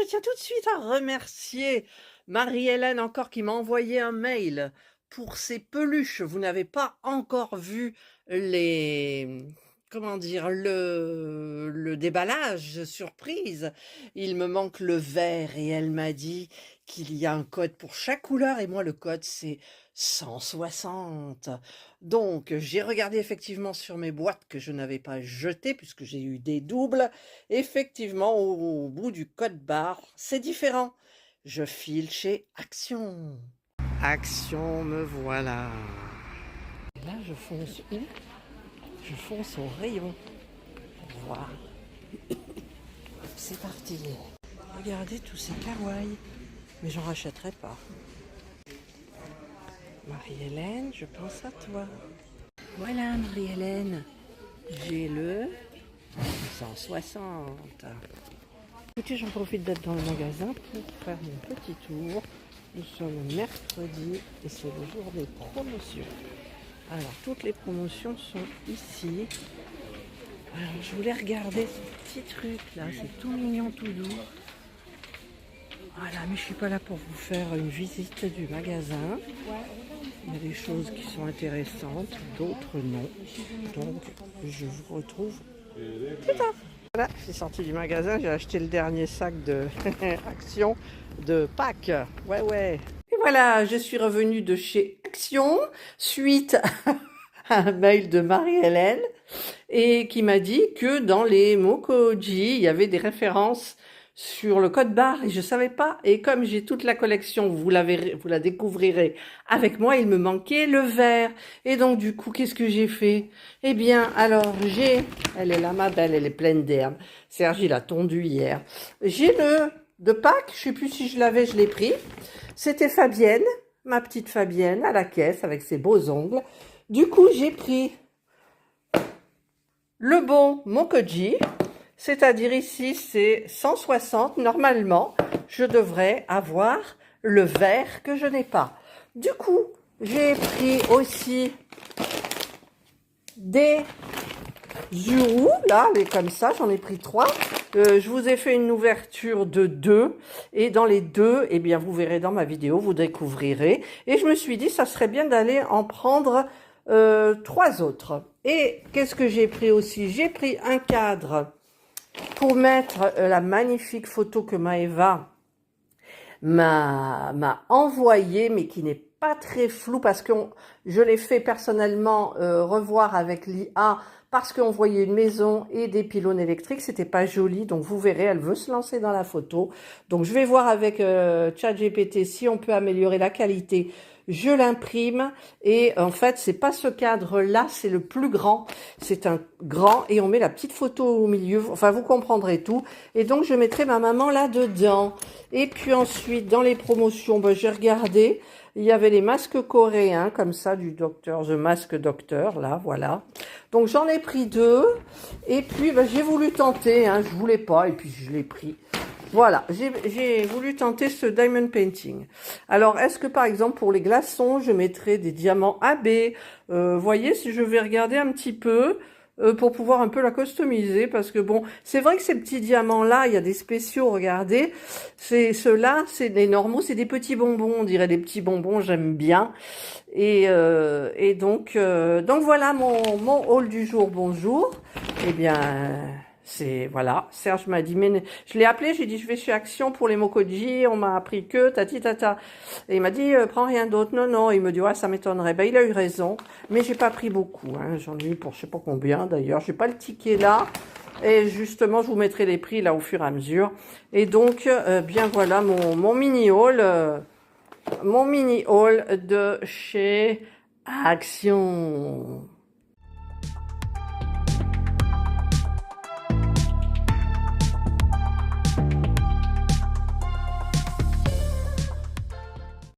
je tiens tout de suite à remercier Marie-Hélène encore qui m'a envoyé un mail pour ses peluches. Vous n'avez pas encore vu les comment dire? Le déballage surprise. Il me manque le vert et elle m'a dit qu'il y a un code pour chaque couleur et moi le code c'est 160. Donc j'ai regardé effectivement sur mes boîtes que je n'avais pas jetées puisque j'ai eu des doubles. Effectivement, au bout du code barre, c'est différent. Je file chez Action. Action, me voilà. Et là, je fonce où? Je fonce au rayon pour voir. C'est parti. Regardez tous ces kawaii. Mais j'en rachèterai pas. Marie-Hélène, je pense à toi. Voilà, Marie-Hélène. J'ai le 160. Écoutez, j'en profite d'être dans le magasin pour faire mon petit tour. Nous sommes mercredi et c'est le jour des promotions. Alors, toutes les promotions sont ici. Alors, je voulais regarder ce petit truc là, c'est tout mignon, tout doux. Voilà, mais je suis pas là pour vous faire une visite du magasin. Il y a des choses qui sont intéressantes, d'autres non. Donc, je vous retrouve plus tard. Voilà, je suis sortie du magasin, j'ai acheté le dernier sac de Action de Pâques. Ouais. Et voilà, je suis revenue de chez Action suite à un mail de Marie-Hélène et qui m'a dit que dans les Mokoji, il y avait des références sur le code barre et je savais pas. Et comme j'ai toute la collection, vous la découvrirez avec moi, il me manquait le vert. Et donc du coup, qu'est-ce que j'ai fait? Eh bien, alors elle est là ma belle, elle est pleine d'herbe. Serge, il a tondu hier. J'ai le de Pâques, je sais plus si je l'avais, je l'ai pris. C'était Fabienne, ma petite Fabienne, à la caisse avec ses beaux ongles. Du coup, j'ai pris le bon Mokoji. C'est-à-dire ici, c'est 160. Normalement, je devrais avoir le vert que je n'ai pas. Du coup, j'ai pris aussi des Zuru, là, les comme ça, j'en ai pris 3. Je vous ai fait une ouverture de 2. Et dans les 2, eh bien, vous verrez dans ma vidéo, vous découvrirez. Et je me suis dit, ça serait bien d'aller en prendre 3 autres. Et qu'est-ce que j'ai pris aussi? J'ai pris un cadre pour mettre la magnifique photo que Maëva m'a envoyée, mais qui n'est pas très floue parce que je l'ai fait personnellement revoir avec l'IA parce qu'on voyait une maison et des pylônes électriques, c'était pas joli, donc vous verrez, elle veut se lancer dans la photo. Donc je vais voir avec ChatGPT si on peut améliorer la qualité. Je l'imprime et en fait, c'est pas ce cadre-là, c'est le plus grand. C'est un grand et on met la petite photo au milieu. Enfin, vous comprendrez tout. Et donc, je mettrai ma maman là-dedans. Et puis ensuite, dans les promotions, ben, j'ai regardé. Il y avait les masques coréens, comme ça, du docteur, The Mask Doctor, là, voilà. Donc, j'en ai pris 2. Et puis, ben, j'ai voulu tenter, hein, je voulais pas, et puis je l'ai pris. Voilà, j'ai voulu tenter ce diamond painting. Alors, est-ce que par exemple pour les glaçons, je mettrai des diamants AB? Voyez, si je vais regarder un petit peu pour pouvoir un peu la customiser, parce que bon, c'est vrai que ces petits diamants-là, il y a des spéciaux, regardez. Ceux-là, c'est des normaux, c'est des petits bonbons, on dirait des petits bonbons, j'aime bien. Et donc voilà mon haul du jour, bonjour. Eh bien... voilà, Serge m'a dit, mais je l'ai appelé, j'ai dit, je vais chez Action pour les Mokoji, on m'a appris que, tati tata. Et il m'a dit, prends rien d'autre. Non, il me dit, ouais, ça m'étonnerait. Ben, il a eu raison, mais j'ai pas pris beaucoup, hein. J'en ai eu pour je sais pas combien, d'ailleurs. J'ai pas le ticket là. Et justement, je vous mettrai les prix là au fur et à mesure. Et donc, bien voilà mon mini haul de chez Action.